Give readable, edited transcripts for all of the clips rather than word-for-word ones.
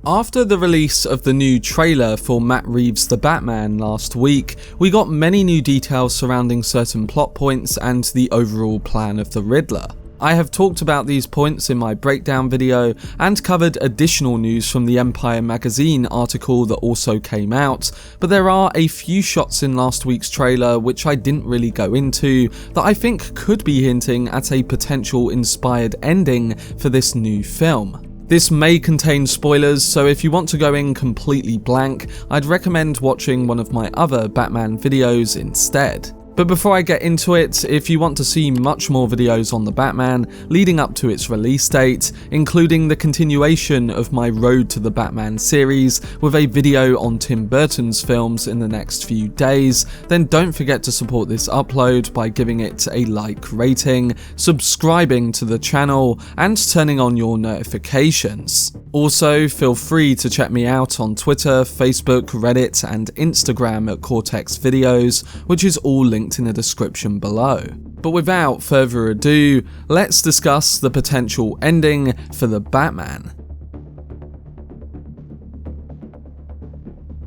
After the release of the new trailer for Matt Reeves' The Batman last week, we got many new details surrounding certain plot points and the overall plan of the Riddler. I have talked about these points in my breakdown video and covered additional news from the Empire magazine article that also came out, but there are a few shots in last week's trailer which I didn't really go into that I think could be hinting at a potential inspired ending for this new film. This may contain spoilers, so if you want to go in completely blank, I'd recommend watching one of my other Batman videos instead. But before I get into it, if you want to see much more videos on the Batman leading up to its release date, including the continuation of my Road to the Batman series with a video on Tim Burton's films in the next few days, then don't forget to support this upload by giving it a like rating, subscribing to the channel, and turning on your notifications. Also, feel free to check me out on Twitter, Facebook, Reddit, and Instagram at Cortex Videos, which is all linked in the description below. But without further ado, let's discuss the potential ending for the Batman.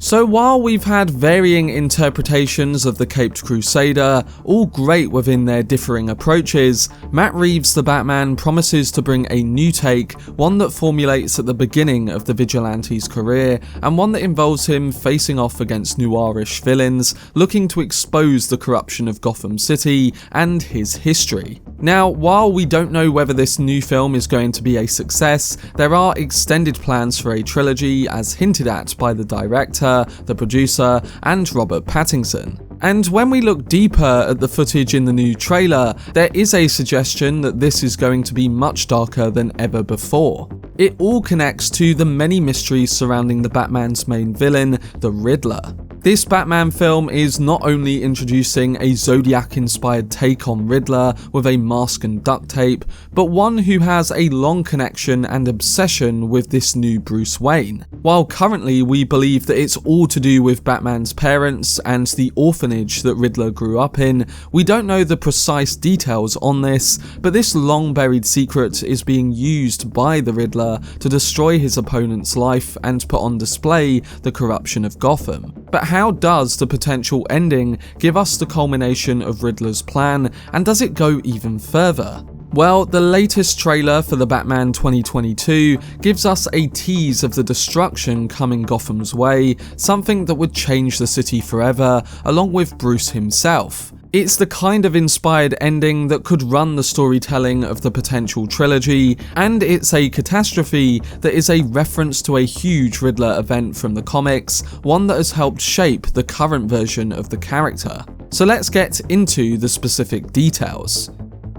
So while we've had varying interpretations of the Caped Crusader, all great within their differing approaches, Matt Reeves' The Batman promises to bring a new take, one that formulates at the beginning of the Vigilante's career, and one that involves him facing off against noirish villains, looking to expose the corruption of Gotham City and his history. Now, while we don't know whether this new film is going to be a success, there are extended plans for a trilogy as hinted at by the director, the producer, and Robert Pattinson. And when we look deeper at the footage in the new trailer, there is a suggestion that this is going to be much darker than ever before. It all connects to the many mysteries surrounding the Batman's main villain, the Riddler. This Batman film is not only introducing a Zodiac-inspired take on Riddler with a mask and duct tape, but one who has a long connection and obsession with this new Bruce Wayne. While currently we believe that it's all to do with Batman's parents and the orphanage that Riddler grew up in, we don't know the precise details on this, but this long-buried secret is being used by the Riddler to destroy his opponent's life and put on display the corruption of Gotham. But how does the potential ending give us the culmination of Riddler's plan, and does it go even further? Well, the latest trailer for the Batman 2022 gives us a tease of the destruction coming Gotham's way, something that would change the city forever, along with Bruce himself. It's the kind of inspired ending that could run the storytelling of the potential trilogy, and it's a catastrophe that is a reference to a huge Riddler event from the comics, one that has helped shape the current version of the character. So let's get into the specific details.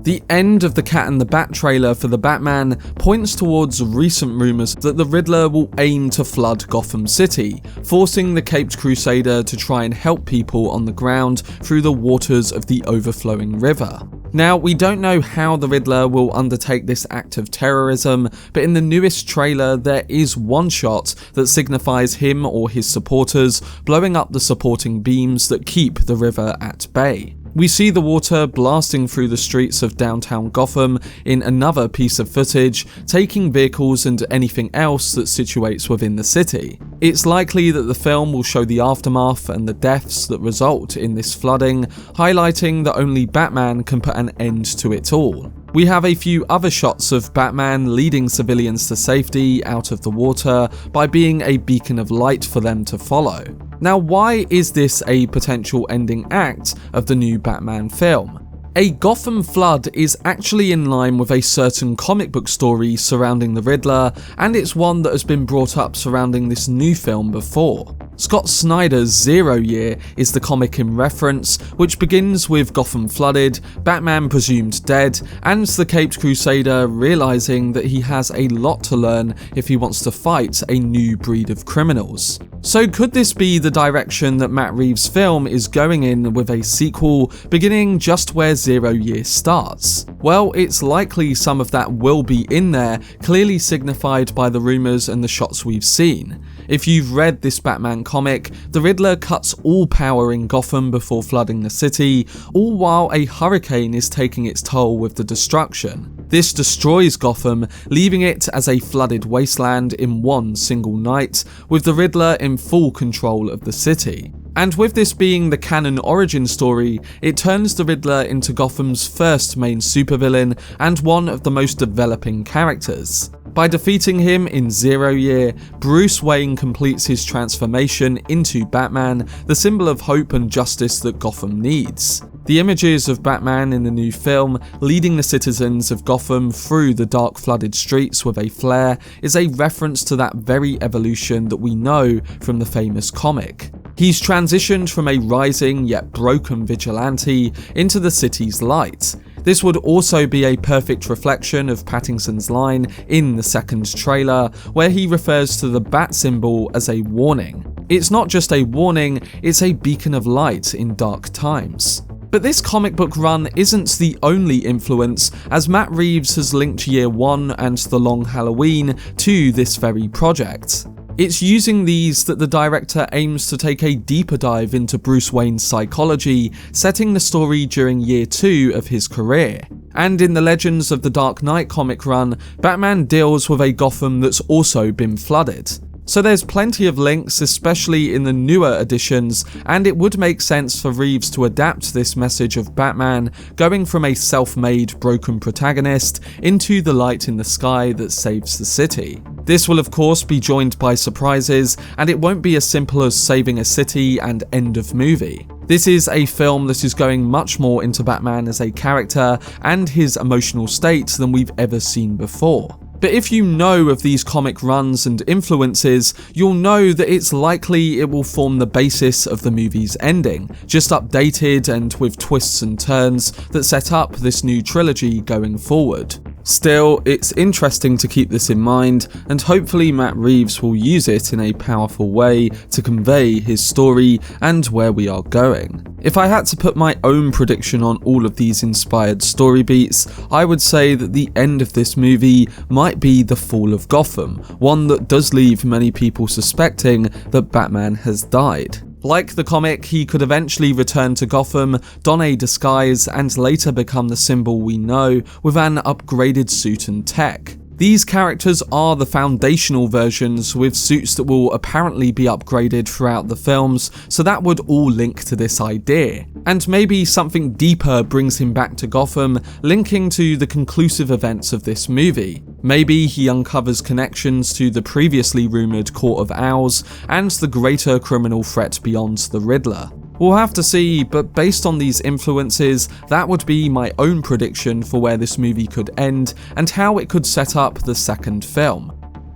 The end of the Cat and the Bat trailer for the Batman points towards recent rumours that the Riddler will aim to flood Gotham City, forcing the Caped Crusader to try and help people on the ground through the waters of the overflowing river. Now, we don't know how the Riddler will undertake this act of terrorism, but in the newest trailer there is one shot that signifies him or his supporters blowing up the supporting beams that keep the river at bay. We see the water blasting through the streets of downtown Gotham in another piece of footage, taking vehicles and anything else that situates within the city. It's likely that the film will show the aftermath and the deaths that result in this flooding, highlighting that only Batman can put an end to it all. We have a few other shots of Batman leading civilians to safety out of the water by being a beacon of light for them to follow. Now, why is this a potential ending act of the new Batman film? A Gotham flood is actually in line with a certain comic book story surrounding the Riddler, and it's one that has been brought up surrounding this new film before. Scott Snyder's Zero Year is the comic in reference, which begins with Gotham flooded, Batman presumed dead, and the Caped Crusader realising that he has a lot to learn if he wants to fight a new breed of criminals. So could this be the direction that Matt Reeves' film is going in with a sequel beginning just where Zero Year starts? Well, it's likely some of that will be in there, clearly signified by the rumours and the shots we've seen. If you've read this Batman comic, the Riddler cuts all power in Gotham before flooding the city, all while a hurricane is taking its toll with the destruction. This destroys Gotham, leaving it as a flooded wasteland in one single night, with the Riddler in full control of the city. And with this being the canon origin story, it turns the Riddler into Gotham's first main supervillain and one of the most developing characters. By defeating him in Zero Year, Bruce Wayne completes his transformation into Batman, the symbol of hope and justice that Gotham needs. The images of Batman in the new film, leading the citizens of Gotham through the dark flooded streets with a flare, is a reference to that very evolution that we know from the famous comic. He's transitioned from a rising yet broken vigilante into the city's light. This would also be a perfect reflection of Pattinson's line in the second trailer, where he refers to the bat symbol as a warning. It's not just a warning, it's a beacon of light in dark times. But this comic book run isn't the only influence, as Matt Reeves has linked Year One and The Long Halloween to this very project. It's using these that the director aims to take a deeper dive into Bruce Wayne's psychology, setting the story during Year 2 of his career. And in the Legends of the Dark Knight comic run, Batman deals with a Gotham that's also been flooded. So there's plenty of links, especially in the newer editions, and it would make sense for Reeves to adapt this message of Batman going from a self-made broken protagonist into the light in the sky that saves the city. This will of course be joined by surprises, and it won't be as simple as saving a city and end of movie. This is a film that is going much more into Batman as a character and his emotional state than we've ever seen before. But if you know of these comic runs and influences, you'll know that it's likely it will form the basis of the movie's ending, just updated and with twists and turns that set up this new trilogy going forward. Still, it's interesting to keep this in mind, and hopefully Matt Reeves will use it in a powerful way to convey his story and where we are going. If I had to put my own prediction on all of these inspired story beats, I would say that the end of this movie might be the fall of Gotham, one that does leave many people suspecting that Batman has died. Like the comic, he could eventually return to Gotham, don a disguise, and later become the symbol we know with an upgraded suit and tech. These characters are the foundational versions with suits that will apparently be upgraded throughout the films, so that would all link to this idea. And maybe something deeper brings him back to Gotham, linking to the conclusive events of this movie. Maybe he uncovers connections to the previously rumoured Court of Owls and the greater criminal threat beyond the Riddler. We'll have to see, but based on these influences, that would be my own prediction for where this movie could end and how it could set up the second film.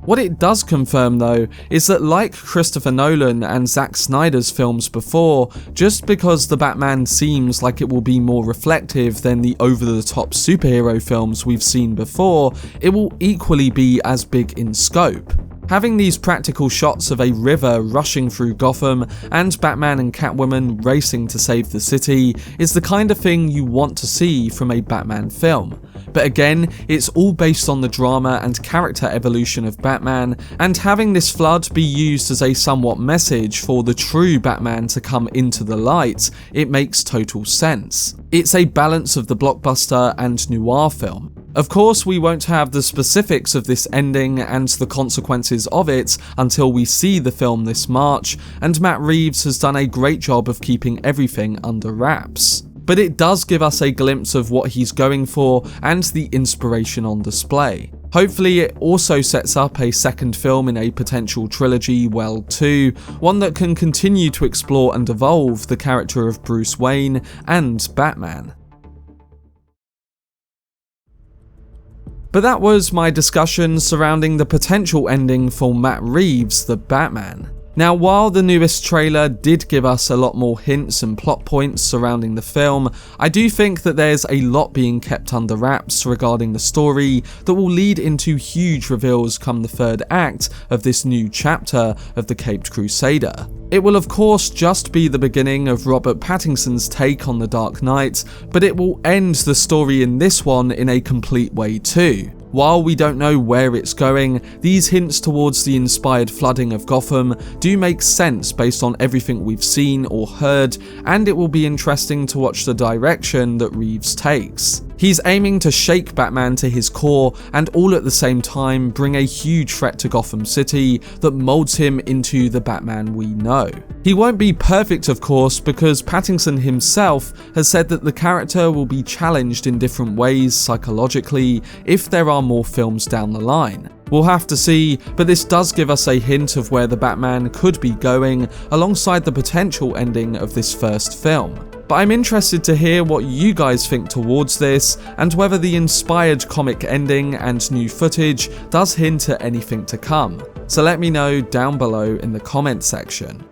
What it does confirm though, is that like Christopher Nolan and Zack Snyder's films before, just because the Batman seems like it will be more reflective than the over-the-top superhero films we've seen before, it will equally be as big in scope. Having these practical shots of a river rushing through Gotham and Batman and Catwoman racing to save the city is the kind of thing you want to see from a Batman film. But again, it's all based on the drama and character evolution of Batman, and having this flood be used as a somewhat message for the true Batman to come into the light, it makes total sense. It's a balance of the blockbuster and noir film. Of course, we won't have the specifics of this ending and the consequences of it until we see the film this March, and Matt Reeves has done a great job of keeping everything under wraps. But it does give us a glimpse of what he's going for and the inspiration on display. Hopefully it also sets up a second film in a potential trilogy well too, one that can continue to explore and evolve the character of Bruce Wayne and Batman. But that was my discussion surrounding the potential ending for Matt Reeves' The Batman. Now, while the newest trailer did give us a lot more hints and plot points surrounding the film, I do think that there's a lot being kept under wraps regarding the story that will lead into huge reveals come the third act of this new chapter of the Caped Crusader. It will of course just be the beginning of Robert Pattinson's take on the Dark Knight, but it will end the story in this one in a complete way too. While we don't know where it's going, these hints towards the inspired flooding of Gotham do make sense based on everything we've seen or heard, and it will be interesting to watch the direction that Reeves takes. He's aiming to shake Batman to his core and all at the same time bring a huge threat to Gotham City that molds him into the Batman we know. He won't be perfect, of course, because Pattinson himself has said that the character will be challenged in different ways psychologically if there are more films down the line. We'll have to see, but this does give us a hint of where the Batman could be going alongside the potential ending of this first film. But I'm interested to hear what you guys think towards this, and whether the inspired comic ending and new footage does hint at anything to come. So let me know down below in the comment section.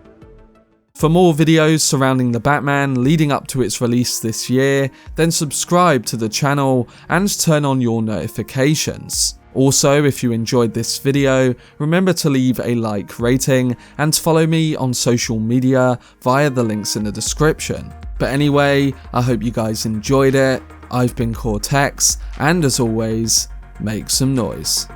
For more videos surrounding the Batman leading up to its release this year, then subscribe to the channel and turn on your notifications. Also, if you enjoyed this video, remember to leave a like rating and follow me on social media via the links in the description. But anyway, I hope you guys enjoyed it. I've been Cortex, and as always, make some noise.